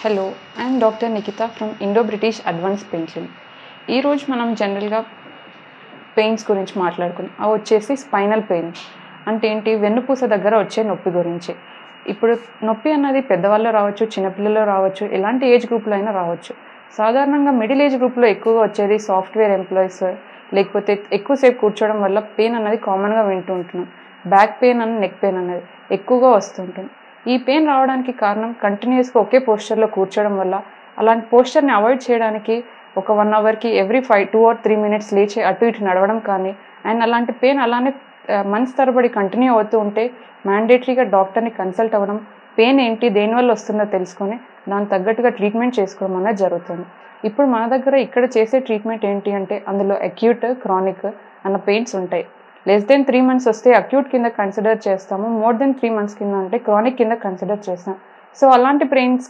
Hello I'm doctor Nikhita from Indo British advance pain. ఈరోజు మనం జనరల్గా పెయిన్స్ గురించి మాట్లాడుకున్నాం. అవి వచ్చేసి స్పైనల్ పెయిన్ అంటే ఏంటి, వెన్నుపూస దగ్గర వచ్చే నొప్పి గురించి. ఇప్పుడు నొప్పి అన్నది పెద్దవాళ్ళు రావచ్చు, చిన్నపిల్లలు రావచ్చు, ఎలాంటి ఏజ్ గ్రూప్లో అయినా రావచ్చు. సాధారణంగా మిడిల్ ఏజ్ గ్రూప్లో ఎక్కువగా వచ్చేది సాఫ్ట్వేర్ ఎంప్లాయీస్, లేకపోతే ఎక్కువసేపు కూర్చోవడం వల్ల పెయిన్ అన్నది కామన్గా వింటూ ఉంటున్నాం. బ్యాక్ పెయిన్ అని, నెక్ పెయిన్ అన్నది ఎక్కువగా వస్తుంటుంది. ఈ పెయిన్ రావడానికి కారణం కంటిన్యూస్గా ఒకే పోస్చర్లో కూర్చోవడం వల్ల. అలాంటి పోస్చర్ని అవాయిడ్ చేయడానికి ఒక 1 అవర్కి ఎవ్రీ 2 or 3 minutes లేచి అటు ఇటు నడవడం కానీ, అండ్ అలాంటి పెయిన్ అలానే మంత్స్ తరబడి కంటిన్యూ అవుతూ ఉంటే మ్యాండేటరీగా డాక్టర్ని కన్సల్ట్ అవ్వడం, పెయిన్ ఏంటి, దేనివల్ల వస్తుందో తెలుసుకొని దానికి తగ్గట్టుగా ట్రీట్మెంట్ చేసుకోవడం అనేది జరుగుతుంది. ఇప్పుడు మన దగ్గర ఇక్కడ చేసే ట్రీట్మెంట్ ఏంటి అంటే, అందులో అక్యూట్, క్రానిక్ అన్న పెయిన్స్ ఉంటాయి. లెస్ దెన్ 3 months వస్తే అక్యూట్ కింద కన్సిడర్ చేస్తాము, మోర్ దెన్ 3 months కింద అంటే క్రానిక్ కింద కన్సిడర్ చేస్తాం. సో అలాంటి పెయిన్స్